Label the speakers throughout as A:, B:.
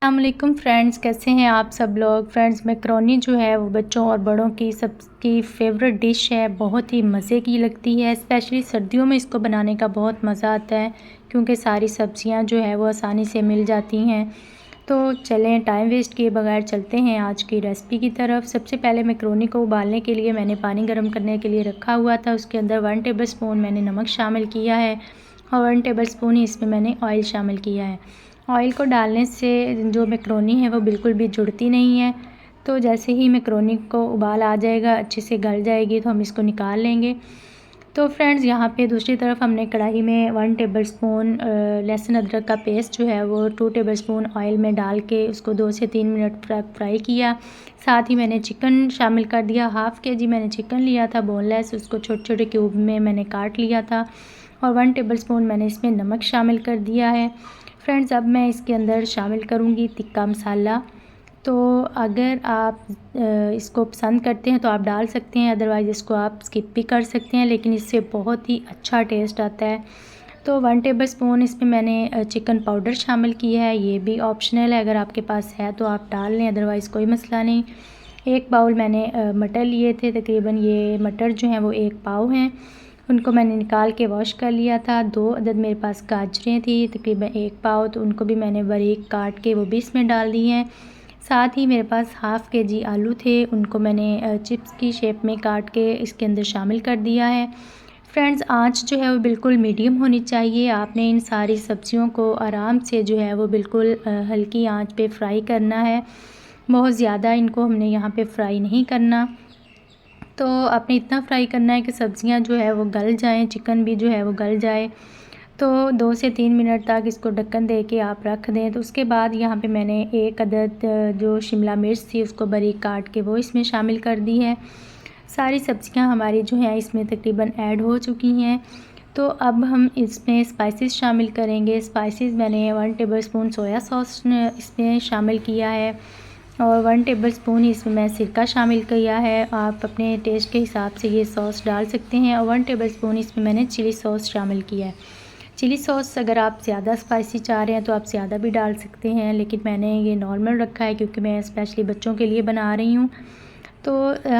A: अस्सलामुअलैकुम फ्रेंड्स, कैसे हैं आप सब लोग। फ्रेंड्स, मैकरोनी जो है वो बच्चों और बड़ों की सबकी फेवरेट डिश है। बहुत ही मज़े की लगती है। स्पेशली सर्दियों में इसको बनाने का बहुत मज़ा आता है क्योंकि सारी सब्जियां जो है वो आसानी से मिल जाती हैं। तो चलें, टाइम वेस्ट किए बगैर चलते हैं आज की रेसिपी की तरफ। सबसे पहले मैकरोनी को उबालने के लिए मैंने पानी गर्म करने के लिए रखा हुआ था। उसके अंदर 1 टेबल स्पून मैंने नमक शामिल किया है और 1 टेबल स्पून ही इसमें मैंने ऑयल शामिल किया है। ऑयल को डालने से जो मैकरोनी है वो बिल्कुल भी जुड़ती नहीं है। तो जैसे ही मैकरोनी को उबाल आ जाएगा, अच्छे से गल जाएगी, तो हम इसको निकाल लेंगे। तो फ्रेंड्स, यहाँ पे दूसरी तरफ हमने कढ़ाई में 1 टेबल स्पून लहसुन अदरक का पेस्ट जो है वो 2 टेबल स्पून ऑयल में डाल के उसको 2 से 3 मिनट फ्राई किया। साथ ही मैंने चिकन शामिल कर दिया। हाफ़ केजी मैंने चिकन लिया था बोनलेस, उसको छोटे छोटे क्यूब में मैंने काट लिया था और 1 टेबल स्पून मैंने इसमें नमक शामिल कर दिया है। फ्रेंड्स, अब मैं इसके अंदर शामिल करूँगी तिक्का मसाला। तो अगर आप इसको पसंद करते हैं तो आप डाल सकते हैं, अदरवाइज़ इसको आप स्किप भी कर सकते हैं, लेकिन इससे बहुत ही अच्छा टेस्ट आता है। तो 1 टेबल स्पून इसमें मैंने चिकन पाउडर शामिल किया है। ये भी ऑप्शनल है, अगर आपके पास है तो आप डाल लें, अदरवाइज़ कोई मसला नहीं। 1 बाउल मैंने मटर लिए थे, तकरीबन ये मटर जो हैं वो 1 पाव हैं। उनको मैंने निकाल के वॉश कर लिया था। 2 अदद मेरे पास गाजरें थी, तकरीबन 1 पाव, तो उनको भी मैंने बारीक काट के वो भी इसमें डाल दी हैं। साथ ही मेरे पास हाफ़ केजी आलू थे, उनको मैंने चिप्स की शेप में काट के इसके अंदर शामिल कर दिया है। फ्रेंड्स, आंच जो है वो बिल्कुल मीडियम होनी चाहिए। आपने इन सारी सब्जियों को आराम से जो है वो बिल्कुल हल्की आंच पे फ्राई करना है। बहुत ज़्यादा इनको हमने यहाँ पे फ्राई नहीं करना। तो आपने इतना फ्राई करना है कि सब्ज़ियाँ जो है वो गल जाएँ, चिकन भी जो है वो गल जाए। तो 2 से 3 मिनट तक इसको ढक्कन दे के आप रख दें। तो उसके बाद यहाँ पे मैंने 1 अदद जो शिमला मिर्च थी उसको बारीक काट के वो इसमें शामिल कर दी है। सारी सब्ज़ियाँ हमारी जो हैं इसमें तकरीबन ऐड हो चुकी हैं। तो अब हम इसमें स्पाइसेस शामिल करेंगे। स्पाइसेस मैंने 1 टेबल स्पून सोया सॉस इसमें शामिल किया है और 1 टेबल स्पून इसमें मैं सिरका शामिल किया है। आप अपने टेस्ट के हिसाब से ये सॉस डाल सकते हैं और 1 टेबल स्पून इसमें मैंने चिली सॉस शामिल किया है। चिली सॉस अगर आप ज़्यादा स्पाइसी चाह रहे हैं तो आप ज़्यादा भी डाल सकते हैं, लेकिन मैंने ये नॉर्मल रखा है क्योंकि मैं स्पेशली बच्चों के लिए बना रही हूँ। तो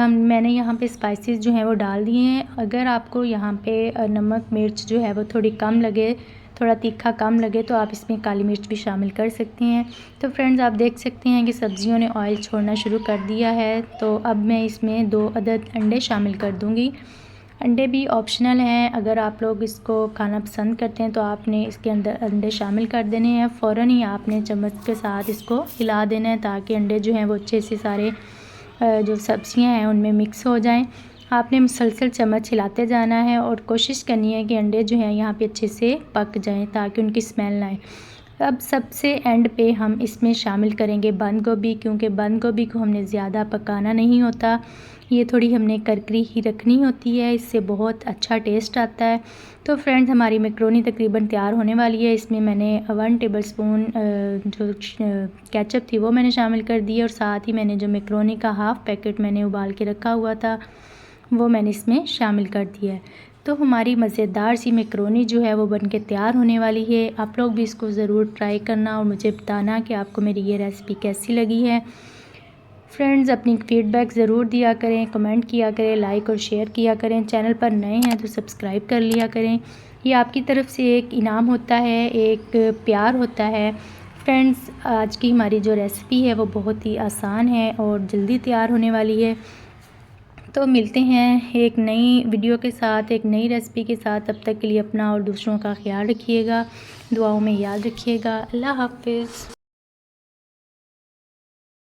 A: मैंने यहाँ पे स्पाइसेस जो हैं वो डाल दिए हैं। अगर आपको यहाँ पे नमक मिर्च जो है वो थोड़ी कम लगे, थोड़ा तीखा कम लगे, तो आप इसमें काली मिर्च भी शामिल कर सकते हैं। तो फ्रेंड्स, आप देख सकते हैं कि सब्जियों ने ऑयल छोड़ना शुरू कर दिया है। तो अब मैं इसमें 2 अदद अंडे शामिल कर दूँगी। अंडे भी ऑप्शनल हैं, अगर आप लोग इसको खाना पसंद करते हैं तो आपने इसके अंदर अंडे शामिल कर देने हैं। फ़ौरन ही आपने चम्मच के साथ इसको हिला देना है ताकि अंडे जो हैं वो अच्छे से सारे जो सब्ज़ियां हैं उनमें मिक्स हो जाएं। आपने मुसलसल चम्मच हिलाते जाना है और कोशिश करनी है कि अंडे जो हैं यहाँ पे अच्छे से पक जाएं ताकि उनकी स्मेल ना आए। अब सबसे एंड पे हम इसमें शामिल करेंगे बंद गोभी, क्योंकि बंद गोभी को हमने ज़्यादा पकाना नहीं होता, ये थोड़ी हमने करकरी ही रखनी होती है, इससे बहुत अच्छा टेस्ट आता है। तो फ्रेंड्स, हमारी मैकरोनी तकरीबन तैयार होने वाली है। इसमें मैंने 1 टेबल स्पून जो केचप थी वो मैंने शामिल कर दी और साथ ही मैंने जो मैकरोनी का हाफ़ पैकेट मैंने उबाल के रखा हुआ था वो मैंने इसमें शामिल कर दिया है। तो हमारी मज़ेदार सी मैकरोनी जो है वो बनके तैयार होने वाली है। आप लोग भी इसको ज़रूर ट्राई करना और मुझे बताना कि आपको मेरी ये रेसिपी कैसी लगी है। फ्रेंड्स, अपनी फ़ीडबैक ज़रूर दिया करें, कमेंट किया करें, लाइक और शेयर किया करें। चैनल पर नए हैं तो सब्सक्राइब कर लिया करें। ये आपकी तरफ से एक इनाम होता है, एक प्यार होता है। फ्रेंड्स, आज की हमारी जो रेसिपी है वो बहुत ही आसान है और जल्दी तैयार होने वाली है। तो मिलते हैं एक नई वीडियो के साथ, एक नई रेसिपी के साथ। तब तक के लिए अपना और दूसरों का ख्याल रखिएगा, दुआओं में याद रखिएगा। अल्लाह हाफ़िज़।